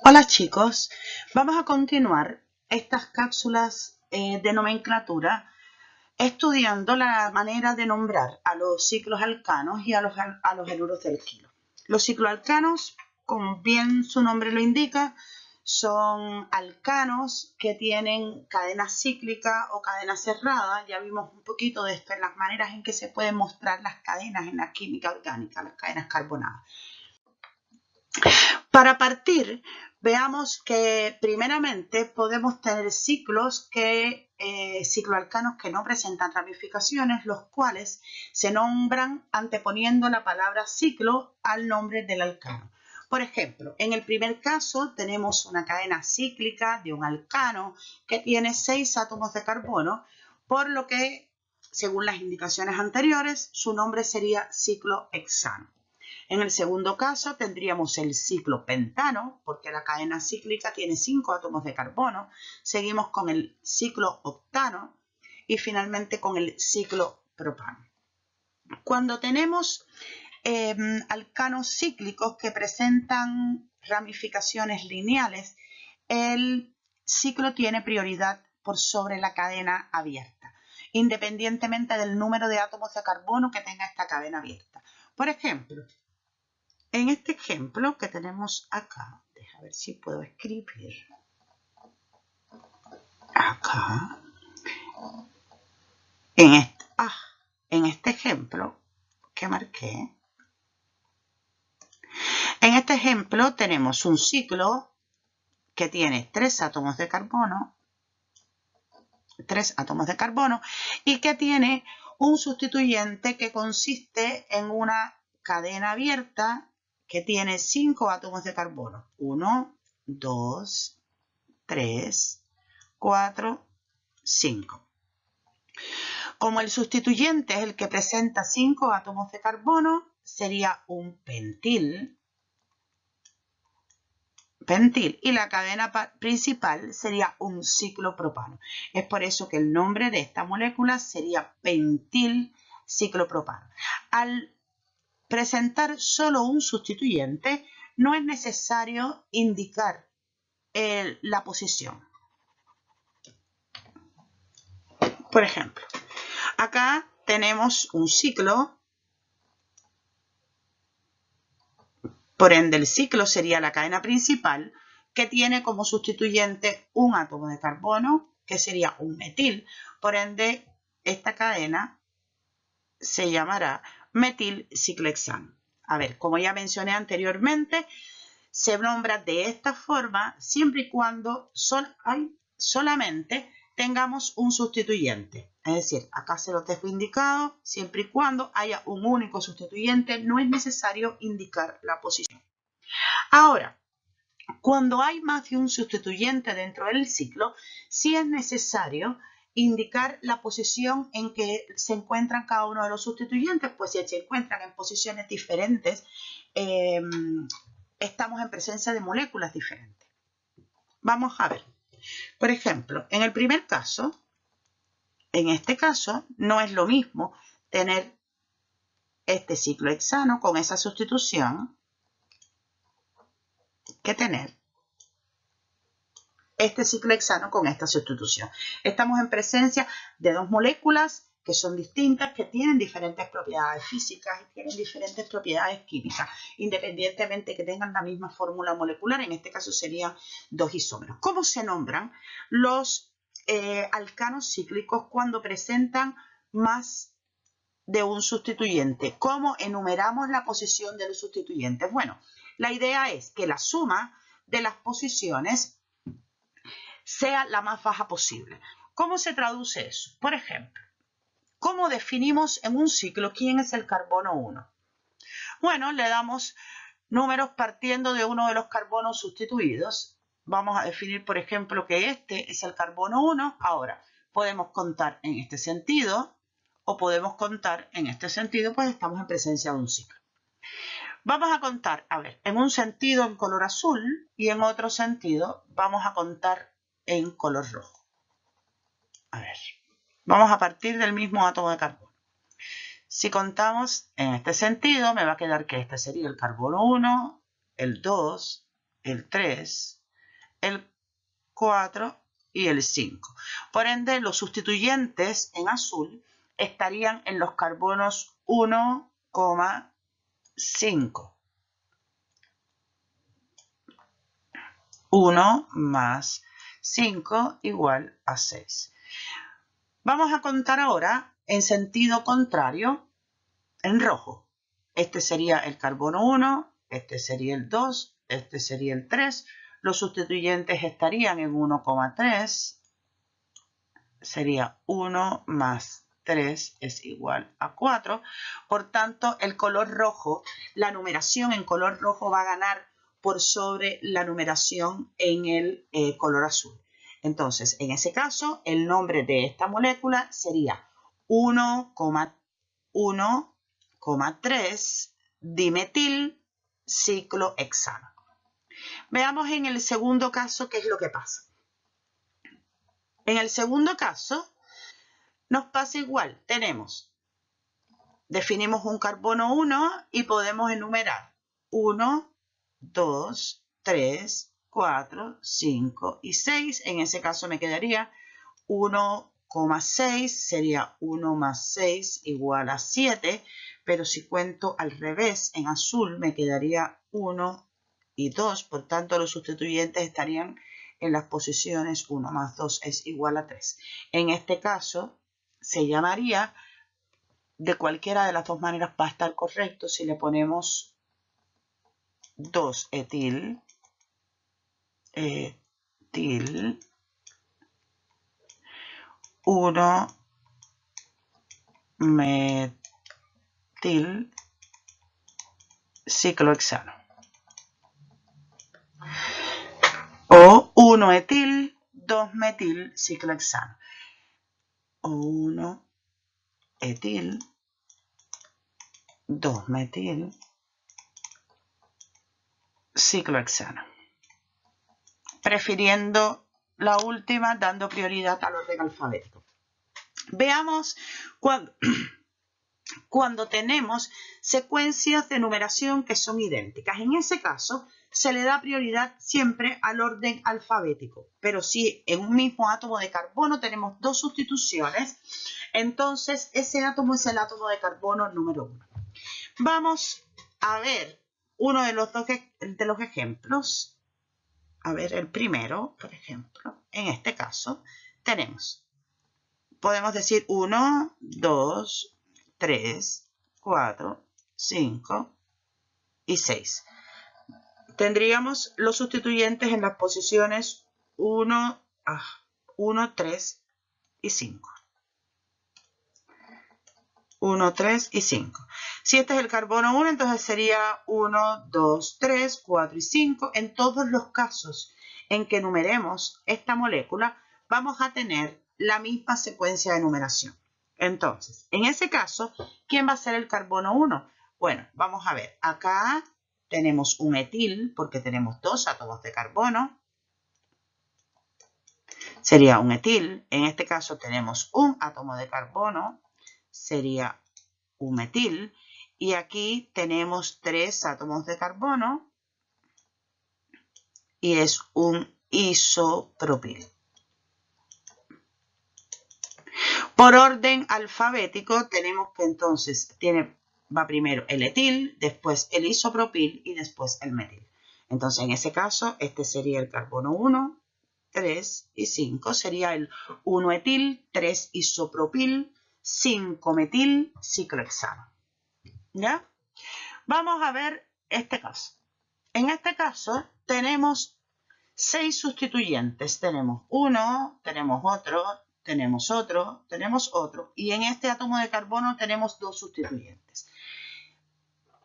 Hola chicos, vamos a continuar estas cápsulas de nomenclatura estudiando la manera de nombrar a los ciclos alcanos y a los eluros del kilo. Los cicloalcanos, como bien su nombre lo indica, son alcanos que tienen cadena cíclica o cadena cerrada. Ya vimos un poquito de esto en las maneras en que se pueden mostrar las cadenas en la química orgánica, las cadenas carbonadas. Para partir, veamos que primeramente podemos tener cicloalcanos que no presentan ramificaciones, los cuales se nombran anteponiendo la palabra ciclo al nombre del alcano. Por ejemplo, en el primer caso tenemos una cadena cíclica de un alcano que tiene 6 átomos de carbono, por lo que, según las indicaciones anteriores, su nombre sería ciclohexano. En el segundo caso tendríamos el ciclopentano, porque la cadena cíclica tiene 5 átomos de carbono. Seguimos con el ciclooctano y finalmente con el ciclopropano. Cuando tenemos alcanos cíclicos que presentan ramificaciones lineales, el ciclo tiene prioridad por sobre la cadena abierta, independientemente del número de átomos de carbono que tenga esta cadena abierta. Por ejemplo, en este ejemplo que tenemos acá, déjame ver si puedo escribir acá, en este ejemplo que marqué, en este ejemplo tenemos un ciclo que tiene 3 átomos de carbono y que tiene un sustituyente que consiste en una cadena abierta que tiene 5 átomos de carbono. 1, 2, 3, 4, 5. Como el sustituyente es el que presenta 5 átomos de carbono, sería un pentil, y la cadena principal sería un ciclopropano. Es por eso que el nombre de esta molécula sería pentil ciclopropano. Al presentar solo un sustituyente, no es necesario indicar la posición. Por ejemplo, acá tenemos un ciclo, por ende el ciclo sería la cadena principal que tiene como sustituyente un átomo de carbono, que sería un metil. Por ende, esta cadena se llamará metilciclohexano. A ver, como ya mencioné anteriormente, se nombra de esta forma siempre y cuando solamente tengamos un sustituyente. Es decir, acá se los dejo indicado, siempre y cuando haya un único sustituyente, no es necesario indicar la posición. Ahora, cuando hay más de un sustituyente dentro del ciclo, sí es necesario indicar la posición en que se encuentran cada uno de los sustituyentes, pues si se encuentran en posiciones diferentes, estamos en presencia de moléculas diferentes. Vamos a ver. Por ejemplo, en el primer caso, en este caso, no es lo mismo tener este ciclohexano con esa sustitución que tener este ciclohexano con esta sustitución. Estamos en presencia de dos moléculas que son distintas, que tienen diferentes propiedades físicas y tienen diferentes propiedades químicas, independientemente que tengan la misma fórmula molecular. En este caso serían dos isómeros. ¿Cómo se nombran los alcanos cíclicos cuando presentan más de un sustituyente? ¿Cómo enumeramos la posición de los sustituyentes? Bueno, la idea es que la suma de las posiciones sea la más baja posible. ¿Cómo se traduce eso? Por ejemplo, ¿cómo definimos en un ciclo quién es el carbono 1? Bueno, le damos números partiendo de uno de los carbonos sustituidos. Vamos a definir, por ejemplo, que este es el carbono 1. Ahora, podemos contar en este sentido o podemos contar en este sentido, pues estamos en presencia de un ciclo. Vamos a contar, a ver, en un sentido en color azul y en otro sentido vamos a contar en color rojo. A ver, vamos a partir del mismo átomo de carbono. Si contamos en este sentido, me va a quedar que este sería el carbono 1, el 2, el 3, el 4 y el 5. Por ende, los sustituyentes en azul estarían en los carbonos 1,5. 1 más 5 igual a 6. Vamos a contar ahora en sentido contrario, en rojo. Este sería el carbono 1, este sería el 2, este sería el 3. Los sustituyentes estarían en 1,3. Sería 1 más 3 es igual a 4. Por tanto, el color rojo, la numeración en color rojo va a ganar por sobre la numeración en el color azul. Entonces, en ese caso, el nombre de esta molécula sería 1,3 dimetil ciclohexano. Veamos en el segundo caso qué es lo que pasa. En el segundo caso, nos pasa igual. Definimos un carbono 1 y podemos enumerar 1, 2, 3, 4, 5 y 6. En ese caso me quedaría 1,6, sería 1 más 6 igual a 7, pero si cuento al revés, en azul, me quedaría 1 y 2, por tanto los sustituyentes estarían en las posiciones 1 más 2 es igual a 3. En este caso, se llamaría, de cualquiera de las dos maneras va a estar correcto si le ponemos 2-etil, 1-metil ciclohexano. O 1-etil, 2-metil ciclohexano. O 1-etil, 2-metil ciclohexano. Prefiriendo la última, dando prioridad al orden alfabético. Veamos cuando tenemos secuencias de numeración que son idénticas. En ese caso, se le da prioridad siempre al orden alfabético. Pero si en un mismo átomo de carbono tenemos dos sustituciones, entonces ese átomo es el átomo de carbono número 1. Vamos a ver uno de los ejemplos. A ver, el primero, por ejemplo, en este caso, podemos decir 1, 2, 3, 4, 5 y 6. Tendríamos los sustituyentes en las posiciones 1, 3 y 5. 1, 3 y 5. Si este es el carbono 1, entonces sería 1, 2, 3, 4 y 5. En todos los casos en que numeremos esta molécula, vamos a tener la misma secuencia de numeración. Entonces, en ese caso, ¿quién va a ser el carbono 1? Bueno, vamos a ver. Acá tenemos un etil, porque tenemos dos átomos de carbono. Sería un etil. En este caso tenemos un átomo de carbono. Sería un metil. Y aquí tenemos 3 átomos de carbono. Y es un isopropil. Por orden alfabético tenemos que entonces va primero el etil, después el isopropil y después el metil. Entonces en ese caso este sería el carbono 1, 3 y 5. Sería el 1-etil, 3-isopropil, 5-metil ciclohexano. ¿Ya? Vamos a ver este caso. En este caso tenemos 6 sustituyentes. Tenemos uno, tenemos otro, tenemos otro, tenemos otro. Y en este átomo de carbono tenemos 2 sustituyentes.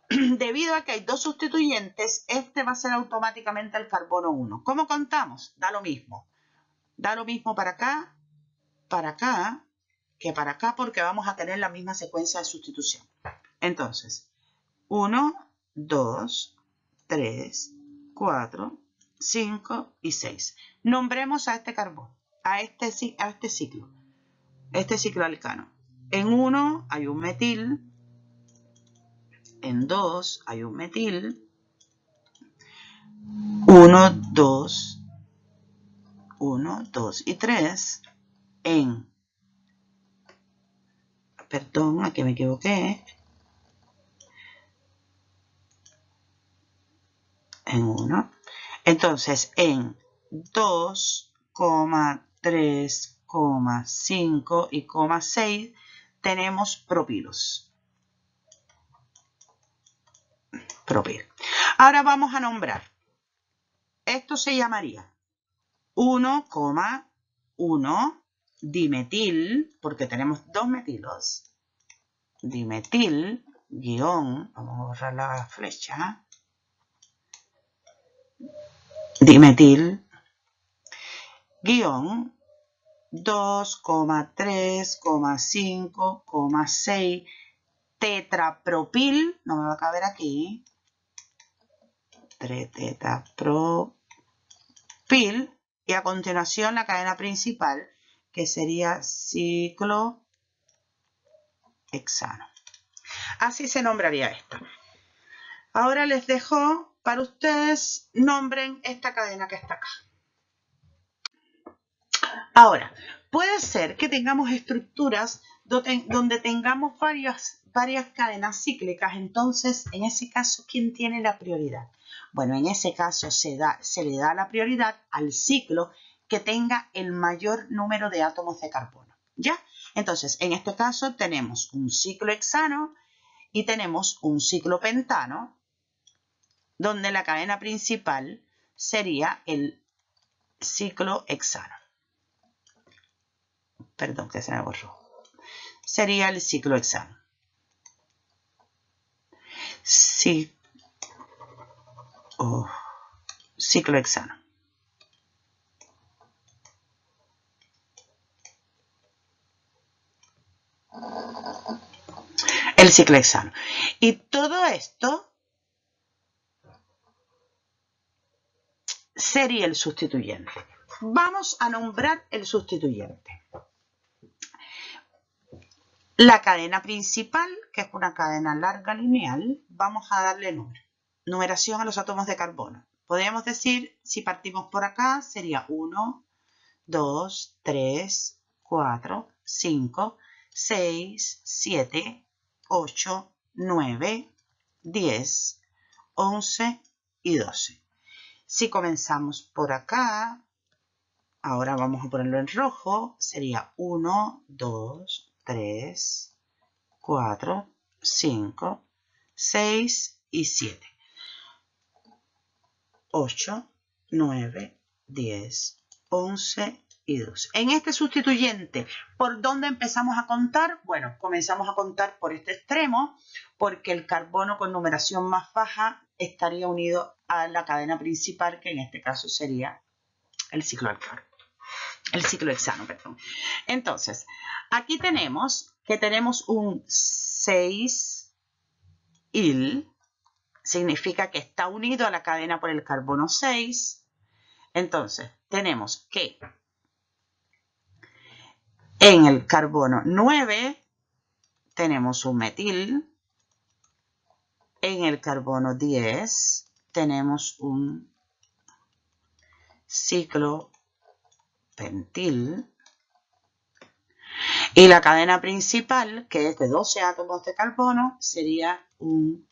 Debido a que hay 2 sustituyentes, este va a ser automáticamente el carbono 1. ¿Cómo contamos? Da lo mismo. Da lo mismo para acá, que para acá, porque vamos a tener la misma secuencia de sustitución. Entonces, 1, 2, 3, 4, 5 y 6. Nombremos a este carbono, a este ciclo alcano. En 1 hay un metil, en 2 hay un metil, 1, 2, 1, 2 y 3 en, perdón, aquí me equivoqué, en 1. Entonces, en 2, 3, 5 y 6 tenemos propilos. Ahora vamos a nombrar. Esto se llamaría 1,1 dimetil, porque tenemos dos metilos. Dimetil, guión, vamos a borrar la flecha. Dimetil, guión, 2,3,5,6 tetrapropil, no me va a caber aquí, tetrapropil, y a continuación la cadena principal, que sería ciclohexano. Así se nombraría esta. Ahora les dejo para ustedes, nombren esta cadena que está acá. Ahora, puede ser que tengamos estructuras donde tengamos varias cadenas cíclicas. Entonces, en ese caso, ¿quién tiene la prioridad? Bueno, en ese caso se le da la prioridad al ciclo que tenga el mayor número de átomos de carbono. ¿Ya? Entonces, en este caso tenemos un ciclo hexano y tenemos un ciclo pentano, donde la cadena principal sería el ciclo hexano. Perdón, que se me borró. Sería el ciclo hexano. Ciclo hexano. El ciclo hexano. Y todo esto sería el sustituyente. Vamos a nombrar el sustituyente. La cadena principal, que es una cadena larga lineal, vamos a darle numeración a los átomos de carbono. Podríamos decir, si partimos por acá, sería 1, 2, 3, 4, 5, 6, 7, 8, 9, 10, 11 y 12. Si comenzamos por acá, ahora vamos a ponerlo en rojo, sería 1, 2, 3, 4, 5, 6 y 7. 8, 9, 10, 11 y 12. En este sustituyente, ¿por dónde empezamos a contar? Bueno, comenzamos a contar por este extremo, porque el carbono con numeración más baja estaría unido a la cadena principal, que en este caso sería el ciclo alcano. El ciclo hexano, perdón. Entonces, aquí tenemos que tenemos un 6-il, significa que está unido a la cadena por el carbono 6. Entonces, tenemos que en el carbono 9 tenemos un metil, en el carbono 10 tenemos un ciclopentil, y la cadena principal, que es de 12 átomos de carbono, sería un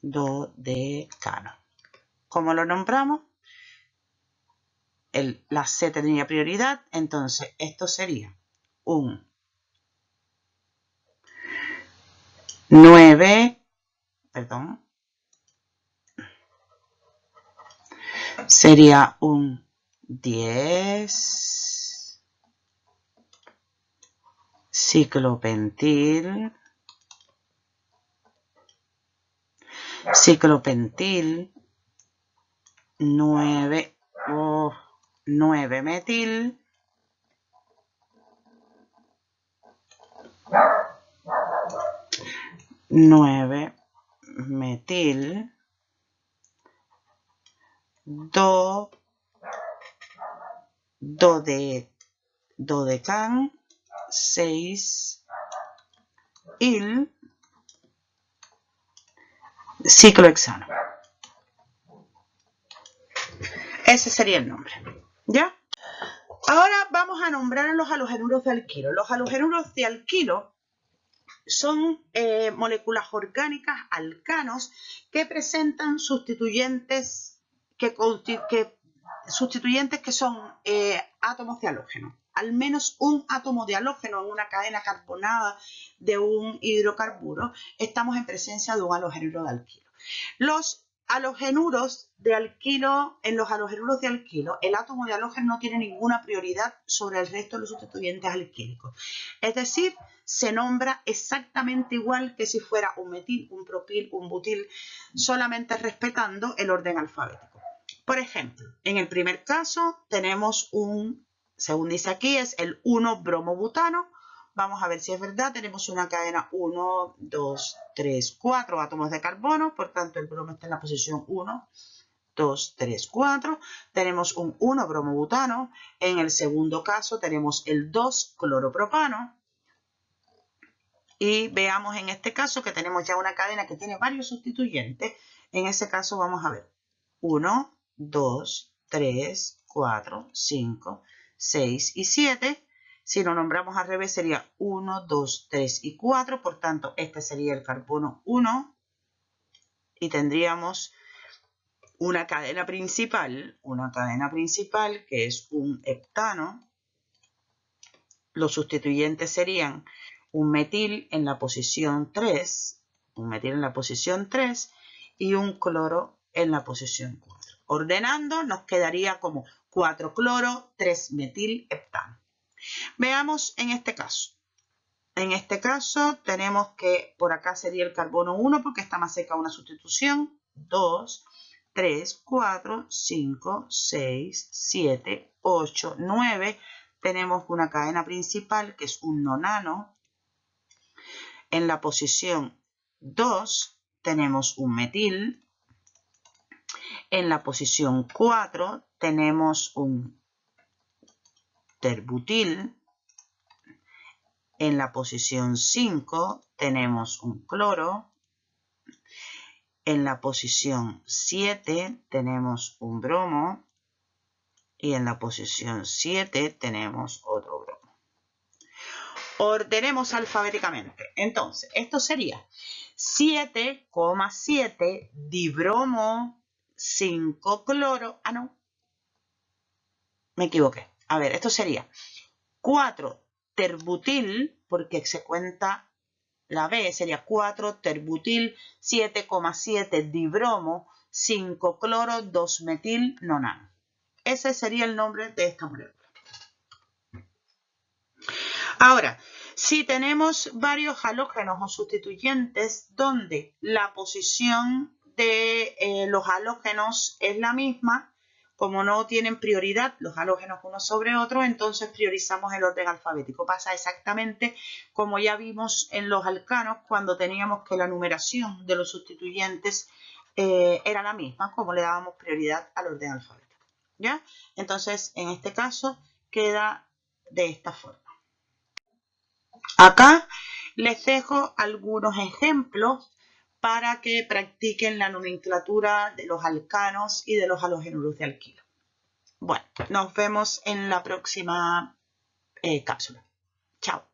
dodecano. ¿Cómo lo nombramos? La C tendría prioridad, entonces esto sería un 9, perdón, sería un 10 ciclopentil, 9 metil, 9 metil, dodecan, 6-il, ciclohexano. Ese sería el nombre. ¿Ya? Ahora vamos a nombrar a los halogenuros de alquilo. Los halogenuros de alquilo son moléculas orgánicas alcanos que presentan sustituyentes que son átomos de halógeno. Al menos un átomo de halógeno en una cadena carbonada de un hidrocarburo, estamos en presencia de un halogenuro de alquilo. Los halogenuros de alquilo, en los halogenuros de alquilo, el átomo de halógeno no tiene ninguna prioridad sobre el resto de los sustituyentes alquílicos. Es decir, se nombra exactamente igual que si fuera un metil, un propil, un butil, solamente respetando el orden alfabético. Por ejemplo, en el primer caso tenemos según dice aquí, es el 1-bromobutano. Vamos a ver si es verdad. Tenemos una cadena 1, 2, 3, 4 átomos de carbono. Por tanto, el bromo está en la posición 1, 2, 3, 4. Tenemos un 1-bromobutano. En el segundo caso tenemos el 2-cloropropano. Y veamos en este caso que tenemos ya una cadena que tiene varios sustituyentes. En ese caso vamos a ver 1, 2, 3, 4, 5, 6 y 7. Si lo nombramos al revés sería 1, 2, 3 y 4. Por tanto, este sería el carbono 1. Y tendríamos una cadena principal que es un heptano. Los sustituyentes serían un metil en la posición 3, y un cloro en la posición 4. Ordenando nos quedaría como 4 cloro, 3 metil, heptano. Veamos en este caso. En este caso tenemos que por acá sería el carbono 1 porque está más cerca de una sustitución. 2, 3, 4, 5, 6, 7, 8, 9. Tenemos una cadena principal que es un nonano. En la posición 2 tenemos un metil. En la posición 4 tenemos un terbutil. En la posición 5 tenemos un cloro. En la posición 7 tenemos un bromo. Y en la posición 7 tenemos otro bromo. Ordenemos alfabéticamente. Entonces, esto sería 7,7 dibromo 5 cloro. Ah, no. Me equivoqué. A ver, esto sería 4 terbutil, porque se cuenta la B, sería 4 terbutil, 7,7 dibromo, 5 cloro, 2 metil, nonano. Ese sería el nombre de esta molécula. Ahora, si tenemos varios halógenos o sustituyentes donde la posición de los halógenos es la misma, como no tienen prioridad los halógenos uno sobre otro, entonces priorizamos el orden alfabético. Pasa exactamente como ya vimos en los alcanos cuando teníamos que la numeración de los sustituyentes era la misma, como le dábamos prioridad al orden alfabético. ¿Ya? Entonces, en este caso queda de esta forma. Acá les dejo algunos ejemplos para que practiquen la nomenclatura de los alcanos y de los halogenuros de alquilo. Bueno, nos vemos en la próxima cápsula. Chao.